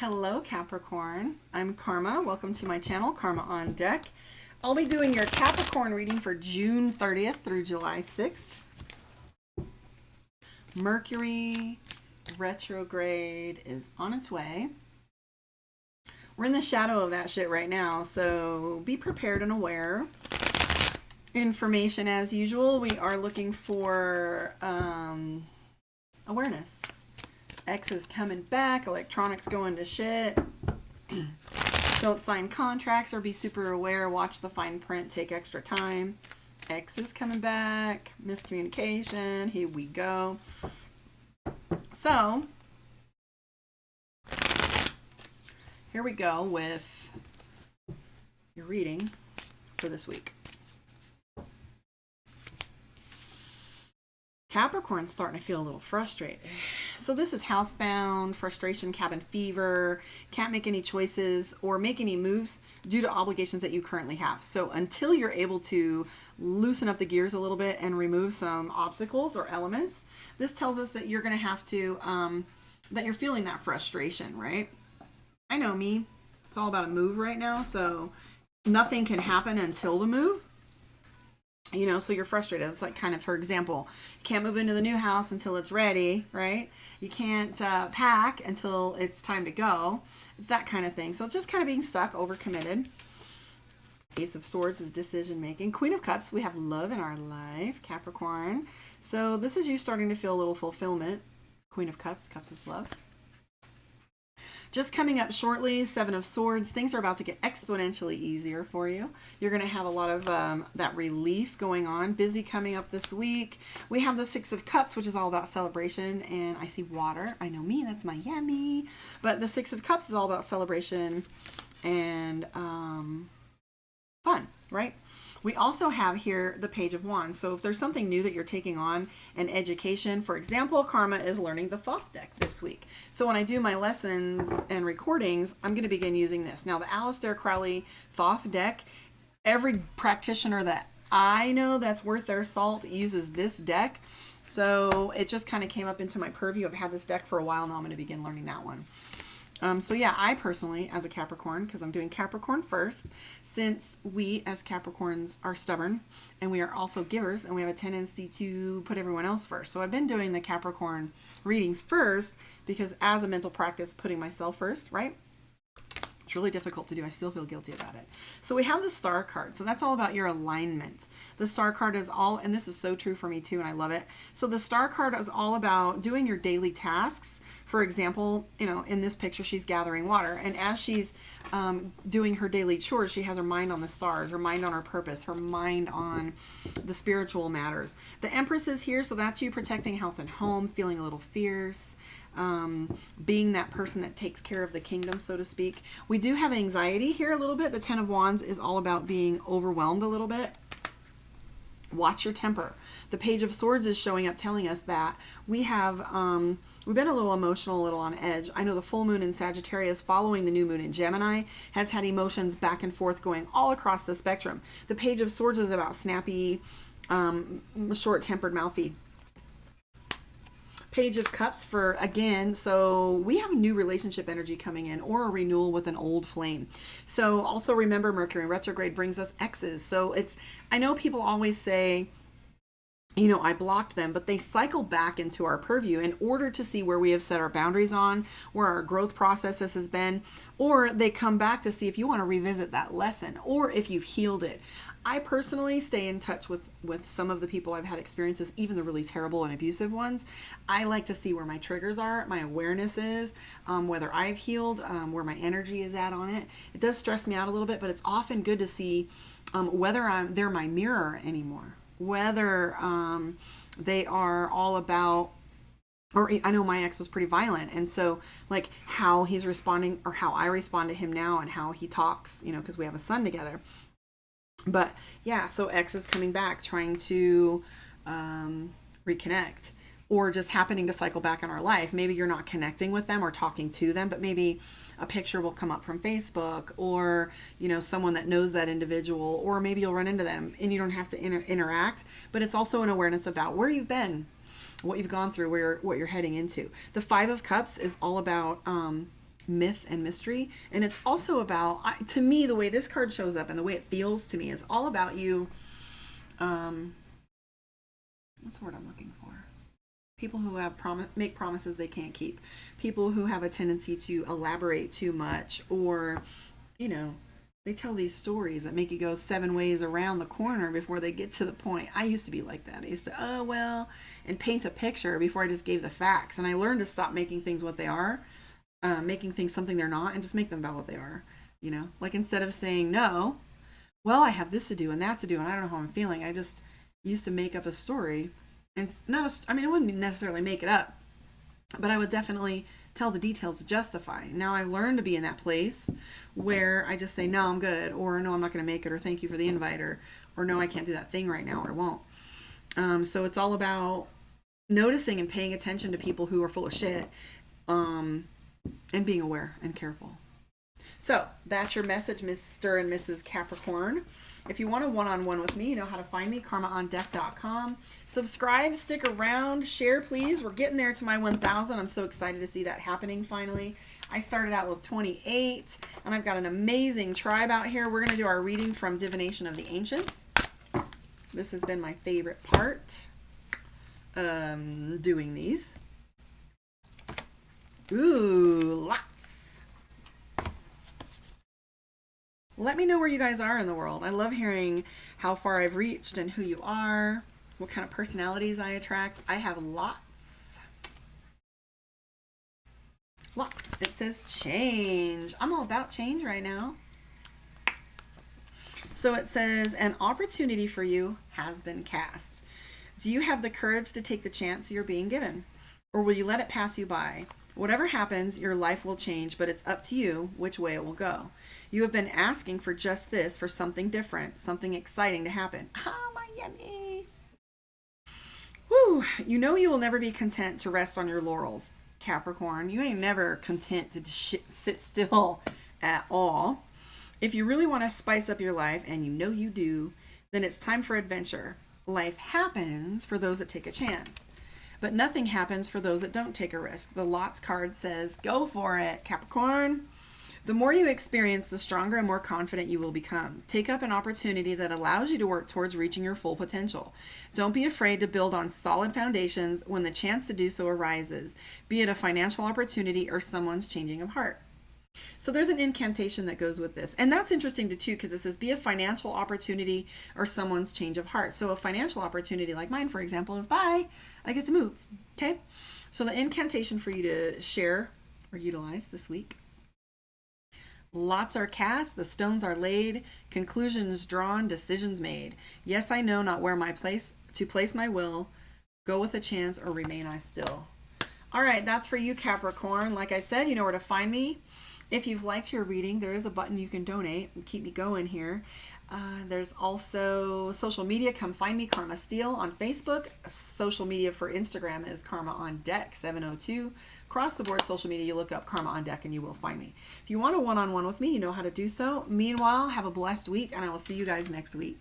Hello Capricorn, I'm Karma. Welcome to my channel, Karma on Deck. I'll be doing your Capricorn reading for June 30th through July 6th. Mercury retrograde is on its way. We're in the shadow of that shit right now, so be prepared and aware. Information as usual, we are looking for awareness. X is coming back, electronics going to shit. Don't sign contracts or be super aware, watch the fine print, take extra time. X is coming back, miscommunication, here we go. So, here we go with your reading for this week. Capricorn's starting to feel a little frustrated. So this is housebound, frustration, cabin fever, can't make any choices or make any moves due to obligations that you currently have. So until you're able to loosen up the gears a little bit and remove some obstacles or elements, this tells us that you're going to have to, that you're feeling that frustration, right? I know me, it's all about a move right now. So nothing can happen until the move. You know, so you're frustrated. It's like kind of, for example, you can't move into the new house until it's ready, right? You can't pack until it's time to go. It's that kind of thing. So it's just kind of being stuck, overcommitted. Ace of Swords is decision making. Queen of Cups, we have love in our life, Capricorn. So this is you starting to feel a little fulfillment. Queen of Cups, Cups is love. Just coming up shortly, Seven of Swords. Things are about to get exponentially easier for you. You're going to have a lot of that relief going on. Busy coming up this week. We have the Six of Cups, which is all about celebration. And I see water. I know me, that's Miami. But the Six of Cups is all about celebration and fun, right? We also have here the Page of Wands. So if there's something new that you're taking on in education, for example, Karma is learning the Thoth deck this week. So when I do my lessons and recordings, I'm going to begin using this. Now the Aleister Crowley Thoth deck, every practitioner that I know that's worth their salt uses this deck. So it just kind of came up into my purview. I've had this deck for a while now. I'm going to begin learning that one. So yeah, I personally, as a Capricorn, because I'm doing Capricorn first, since we as Capricorns are stubborn and we are also givers and we have a tendency to put everyone else first. So I've been doing the Capricorn readings first because as a mental practice, putting myself first, right? It's really difficult to do. I still feel guilty about it. So we have the Star card. So that's all about your alignment. The Star card is all, and this is so true for me too, and I love it. So the Star card is all about doing your daily tasks. For example, you know, in this picture, she's gathering water. And as she's doing her daily chores, she has her mind on the stars, her mind on her purpose, her mind on the spiritual matters. The Empress is here, so that's you protecting house and home, feeling a little fierce. Being that person that takes care of the kingdom, so to speak. We do have anxiety here a little bit. The Ten of Wands is all about being overwhelmed a little bit. Watch your temper. The Page of Swords is showing up telling us that we have we've been a little emotional, a little on edge. I know the full moon in Sagittarius following the new moon in Gemini has had emotions back and forth going all across the spectrum. The Page of Swords is about snappy, short-tempered, mouthy. Page of Cups for, again, so we have new relationship energy coming in or a renewal with an old flame. So also remember Mercury retrograde brings us X's. So it's, I know people always say, you know, I blocked them, but they cycle back into our purview in order to see where we have set our boundaries on, where our growth processes has been, or they come back to see if you want to revisit that lesson or if you've healed it. I personally stay in touch with some of the people I've had experiences, even the really terrible and abusive ones. I like to see where my triggers are, my awareness is, whether I've healed, where my energy is at on it. It does stress me out a little bit, but it's often good to see whether they're my mirror anymore. Whether they are all about, or I know my ex was pretty violent, and so like how he's responding or how I respond to him now and how he talks, you know, because we have a son together. But yeah, so X is coming back trying to reconnect, or just happening to cycle back in our life. Maybe you're not connecting with them or talking to them, but maybe a picture will come up from Facebook, or, you know, someone that knows that individual, or maybe you'll run into them and you don't have to interact, but it's also an awareness about where you've been, what you've gone through, what you're heading into. The Five of Cups is all about myth and mystery. And it's also about, to me, the way this card shows up and the way it feels to me is all about you. What's the word I'm looking for? People who have make promises they can't keep. People who have a tendency to elaborate too much, or, you know, they tell these stories that make you go 7 ways around the corner before they get to the point. I used to be like that. I used to, oh, well, and paint a picture before I just gave the facts. And I learned to stop making things what they are, making things something they're not, and just make them about what they are. You know, like instead of saying, no, well, I have this to do and that to do, and I don't know how I'm feeling. I just used to make up a story. And it's not I mean, I wouldn't necessarily make it up, but I would definitely tell the details to justify. Now I've learned to be in that place where I just say, no, I'm good, or no, I'm not going to make it, or thank you for the invite, or no, I can't do that thing right now, or I won't. So it's all about noticing and paying attention to people who are full of shit, and being aware and careful. So that's your message, Mr. and Mrs. Capricorn. If you want a one-on-one with me, you know how to find me, karmaondeck.com. Subscribe, stick around, share, please. We're getting there to my 1,000. I'm so excited to see that happening finally. I started out with 28, and I've got an amazing tribe out here. We're going to do our reading from Divination of the Ancients. This has been my favorite part, doing these. Ooh, lots. Let me know where you guys are in the world. I love hearing how far I've reached and who you are, what kind of personalities I attract. I have lots. Lots. It says change. I'm all about change right now. So it says, an opportunity for you has been cast. Do you have the courage to take the chance you're being given? Or will you let it pass you by? Whatever happens, your life will change, but it's up to you which way it will go. You have been asking for just this, for something different, something exciting to happen. Oh, my yummy. Woo! You know you will never be content to rest on your laurels, Capricorn. You ain't never content to sit still at all. If you really want to spice up your life, and you know you do, then it's time for adventure. Life happens for those that take a chance. But nothing happens for those that don't take a risk. The Lots card says, go for it, Capricorn. The more you experience, the stronger and more confident you will become. Take up an opportunity that allows you to work towards reaching your full potential. Don't be afraid to build on solid foundations when the chance to do so arises, be it a financial opportunity or someone's changing of heart. So there's an incantation that goes with this. And that's interesting too, because it says be a financial opportunity or someone's change of heart. So a financial opportunity like mine, for example, is bye, I get to move. Okay. So the incantation for you to share or utilize this week. Lots are cast, the stones are laid, conclusions drawn, decisions made. Yes, I know not where to place my will, go with a chance or remain I still. All right, that's for you, Capricorn. Like I said, you know where to find me. If you've liked your reading, there is a button you can donate and keep me going here. There's also social media. Come find me, Karma Steele, on Facebook. Social media for Instagram is Karma On Deck 702. Across the board social media, you look up Karma On Deck and you will find me. If you want a one-on-one with me, you know how to do so. Meanwhile, have a blessed week, and I will see you guys next week.